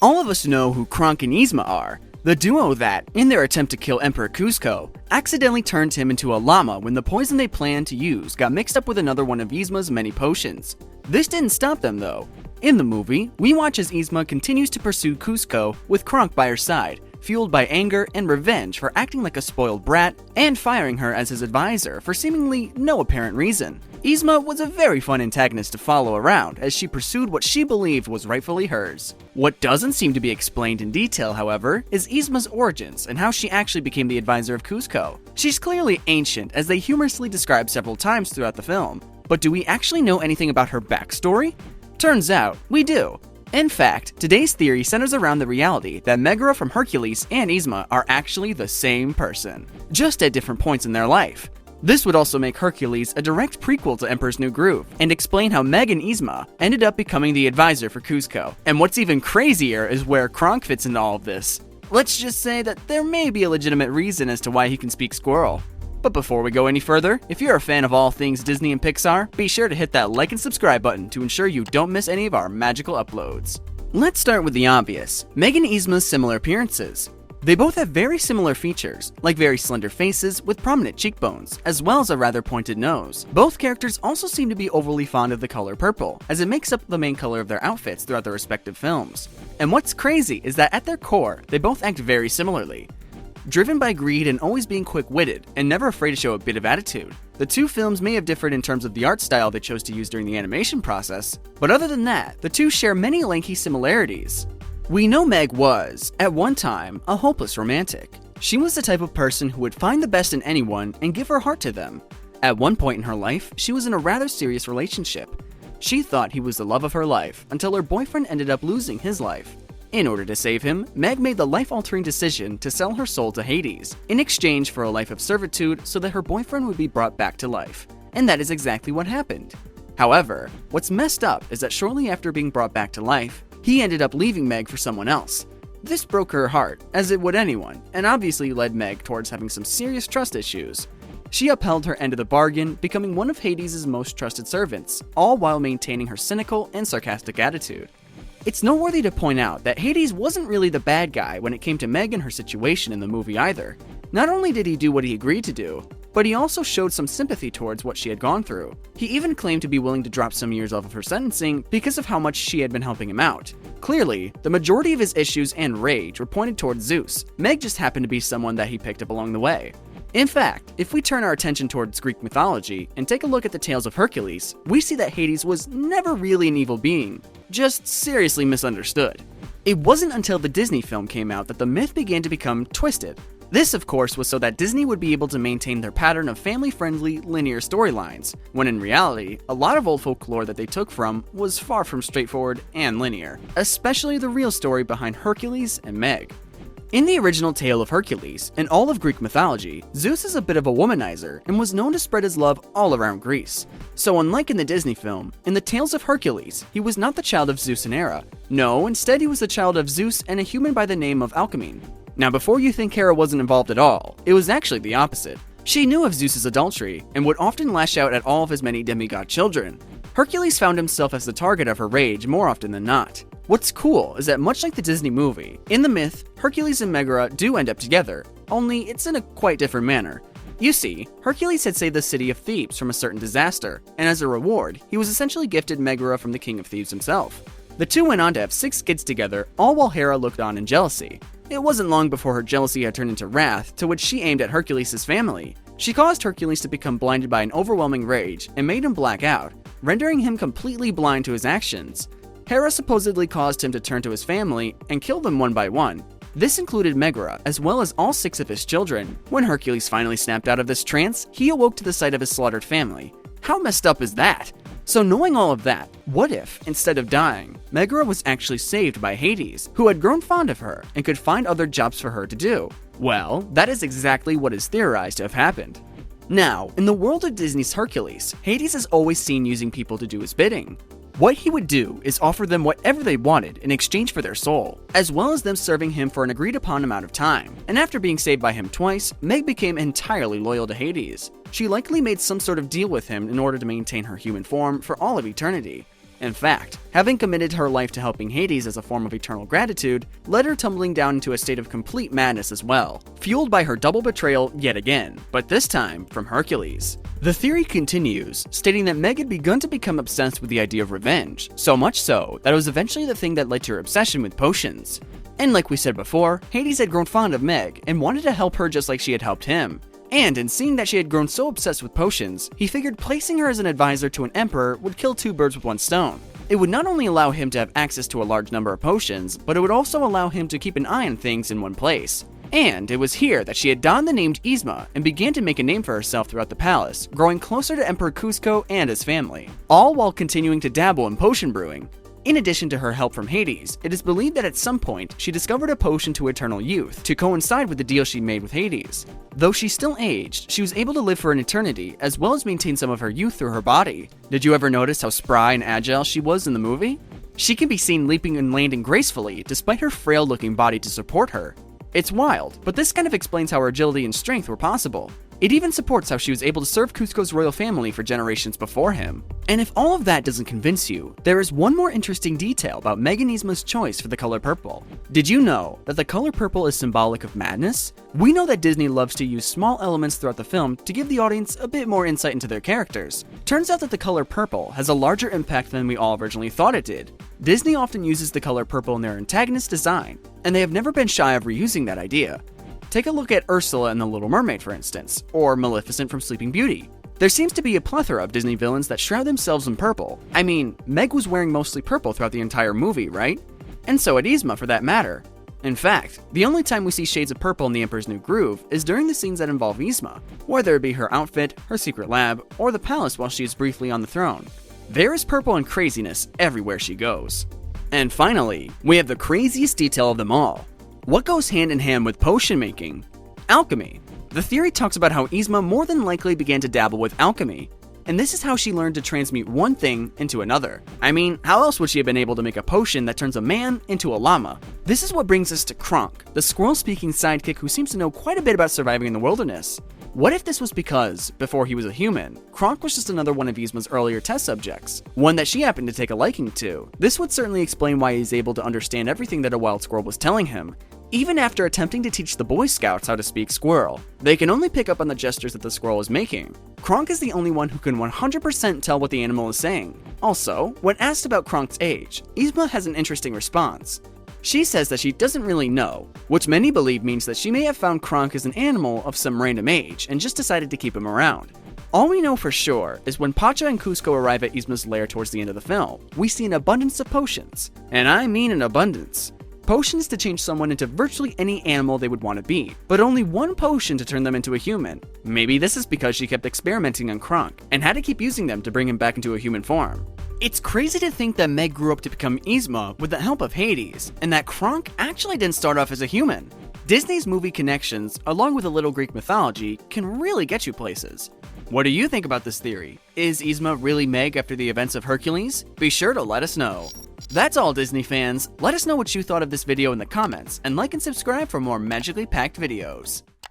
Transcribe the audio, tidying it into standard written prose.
All of us know who Kronk and Yzma are, the duo that, in their attempt to kill Emperor Kuzco, accidentally turned him into a llama when the poison they planned to use got mixed up with another one of Yzma's many potions. This didn't stop them though. In the movie, we watch as Yzma continues to pursue Kuzco with Kronk by her side, fueled by anger and revenge for acting like a spoiled brat and firing her as his advisor for seemingly no apparent reason. Yzma was a very fun antagonist to follow around as she pursued what she believed was rightfully hers. What doesn't seem to be explained in detail, however, is Yzma's origins and how she actually became the advisor of Kuzco. She's clearly ancient, as they humorously describe several times throughout the film, but do we actually know anything about her backstory? Turns out, we do. In fact, today's theory centers around the reality that Megara from Hercules and Yzma are actually the same person, just at different points in their life. This would also make Hercules a direct prequel to Emperor's New Groove, and explain how Meg and Yzma ended up becoming the advisor for Kuzco. And what's even crazier is where Kronk fits into all of this. Let's just say that there may be a legitimate reason as to why he can speak squirrel. But before we go any further, if you're a fan of all things Disney and Pixar, be sure to hit that like and subscribe button to ensure you don't miss any of our magical uploads. Let's start with the obvious, Meg and Yzma's similar appearances. They both have very similar features, like very slender faces with prominent cheekbones, as well as a rather pointed nose. Both characters also seem to be overly fond of the color purple, as it makes up the main color of their outfits throughout their respective films. And what's crazy is that at their core, they both act very similarly. Driven by greed and always being quick-witted, and never afraid to show a bit of attitude. The two films may have differed in terms of the art style they chose to use during the animation process, but other than that, the two share many lanky similarities. We know Meg was, at one time, a hopeless romantic. She was the type of person who would find the best in anyone and give her heart to them. At one point in her life, she was in a rather serious relationship. She thought he was the love of her life, until her boyfriend ended up losing his life. In order to save him, Meg made the life-altering decision to sell her soul to Hades, in exchange for a life of servitude so that her boyfriend would be brought back to life. And that is exactly what happened. However, what's messed up is that shortly after being brought back to life, he ended up leaving Meg for someone else. This broke her heart, as it would anyone, and obviously led Meg towards having some serious trust issues. She upheld her end of the bargain, becoming one of Hades' most trusted servants, all while maintaining her cynical and sarcastic attitude. It's noteworthy to point out that Hades wasn't really the bad guy when it came to Meg and her situation in the movie either. Not only did he do what he agreed to do, but he also showed some sympathy towards what she had gone through. He even claimed to be willing to drop some years off of her sentencing because of how much she had been helping him out. Clearly, the majority of his issues and rage were pointed towards Zeus. Meg just happened to be someone that he picked up along the way. In fact, if we turn our attention towards Greek mythology and take a look at the tales of Hercules, we see that Hades was never really an evil being, just seriously misunderstood. It wasn't until the Disney film came out that the myth began to become twisted. This, of course, was so that Disney would be able to maintain their pattern of family-friendly, linear storylines, when in reality, a lot of old folklore that they took from was far from straightforward and linear, especially the real story behind Hercules and Meg. In the original tale of Hercules, and all of Greek mythology, Zeus is a bit of a womanizer and was known to spread his love all around Greece. So unlike in the Disney film, in the tales of Hercules, he was not the child of Zeus and Hera. No, instead he was the child of Zeus and a human by the name of Alcmene. Now before you think Hera wasn't involved at all, it was actually the opposite. She knew of Zeus's adultery, and would often lash out at all of his many demigod children. Hercules found himself as the target of her rage more often than not. What's cool is that much like the Disney movie, in the myth, Hercules and Megara do end up together, only it's in a quite different manner. You see, Hercules had saved the city of Thebes from a certain disaster, and as a reward, he was essentially gifted Megara from the king of Thebes himself. The two went on to have 6 kids together, all while Hera looked on in jealousy. It wasn't long before her jealousy had turned into wrath, to which she aimed at Hercules' family. She caused Hercules to become blinded by an overwhelming rage, and made him black out, rendering him completely blind to his actions. Hera supposedly caused him to turn to his family and kill them one by one. This included Megara, as well as all 6 of his children. When Hercules finally snapped out of this trance, he awoke to the sight of his slaughtered family. How messed up is that? So knowing all of that, what if, instead of dying, Megara was actually saved by Hades, who had grown fond of her and could find other jobs for her to do? Well, that is exactly what is theorized to have happened. Now, in the world of Disney's Hercules, Hades is always seen using people to do his bidding. What he would do is offer them whatever they wanted in exchange for their soul, as well as them serving him for an agreed upon amount of time. And after being saved by him twice, Meg became entirely loyal to Hades. She likely made some sort of deal with him in order to maintain her human form for all of eternity. In fact, having committed her life to helping Hades as a form of eternal gratitude led her tumbling down into a state of complete madness as well, fueled by her double betrayal yet again, but this time from Hercules. The theory continues, stating that Meg had begun to become obsessed with the idea of revenge, so much so that it was eventually the thing that led to her obsession with potions. And like we said before, Hades had grown fond of Meg and wanted to help her just like she had helped him. And in seeing that she had grown so obsessed with potions, he figured placing her as an advisor to an emperor would kill two birds with one stone. It would not only allow him to have access to a large number of potions, but it would also allow him to keep an eye on things in one place. And it was here that she had donned the name Yzma and began to make a name for herself throughout the palace, growing closer to Emperor Kuzco and his family, all while continuing to dabble in potion brewing. In addition to her help from Hades, it is believed that at some point she discovered a potion to eternal youth to coincide with the deal she made with Hades. Though she still aged, she was able to live for an eternity as well as maintain some of her youth through her body. Did you ever notice how spry and agile she was in the movie? She can be seen leaping and landing gracefully despite her frail looking body to support her. It's wild, but this kind of explains how her agility and strength were possible. It even supports how she was able to serve Kuzco's royal family for generations before him. And if all of that doesn't convince you, there is one more interesting detail about Meg and Yzma's choice for the color purple. Did you know that the color purple is symbolic of madness? We know that Disney loves to use small elements throughout the film to give the audience a bit more insight into their characters. Turns out that the color purple has a larger impact than we all originally thought it did. Disney often uses the color purple in their antagonist design, and they have never been shy of reusing that idea. Take a look at Ursula in The Little Mermaid, for instance, or Maleficent from Sleeping Beauty. There seems to be a plethora of Disney villains that shroud themselves in purple. I mean, Meg was wearing mostly purple throughout the entire movie, right? And so had Yzma for that matter. In fact, the only time we see shades of purple in The Emperor's New Groove is during the scenes that involve Yzma, whether it be her outfit, her secret lab, or the palace while she is briefly on the throne. There is purple and craziness everywhere she goes. And finally, we have the craziest detail of them all. What goes hand in hand with potion making? Alchemy. The theory talks about how Yzma more than likely began to dabble with alchemy, and this is how she learned to transmute one thing into another. I mean, how else would she have been able to make a potion that turns a man into a llama? This is what brings us to Kronk, the squirrel-speaking sidekick who seems to know quite a bit about surviving in the wilderness. What if this was because, before he was a human, Kronk was just another one of Yzma's earlier test subjects, one that she happened to take a liking to? This would certainly explain why he's able to understand everything that a wild squirrel was telling him, even after attempting to teach the Boy Scouts how to speak squirrel. They can only pick up on the gestures that the squirrel is making. Kronk is the only one who can 100% tell what the animal is saying. Also, when asked about Kronk's age, Yzma has an interesting response. She says that she doesn't really know, which many believe means that she may have found Kronk as an animal of some random age and just decided to keep him around. All we know for sure is when Pacha and Kuzco arrive at Yzma's lair towards the end of the film, we see an abundance of potions. And I mean an abundance. Potions to change someone into virtually any animal they would want to be, but only one potion to turn them into a human. Maybe this is because she kept experimenting on Kronk and had to keep using them to bring him back into a human form. It's crazy to think that Meg grew up to become Yzma with the help of Hades, and that Kronk actually didn't start off as a human. Disney's movie connections, along with a little Greek mythology, can really get you places. What do you think about this theory? Is Yzma really Meg after the events of Hercules? Be sure to let us know. That's all, Disney fans. Let us know what you thought of this video in the comments, and like and subscribe for more magically packed videos.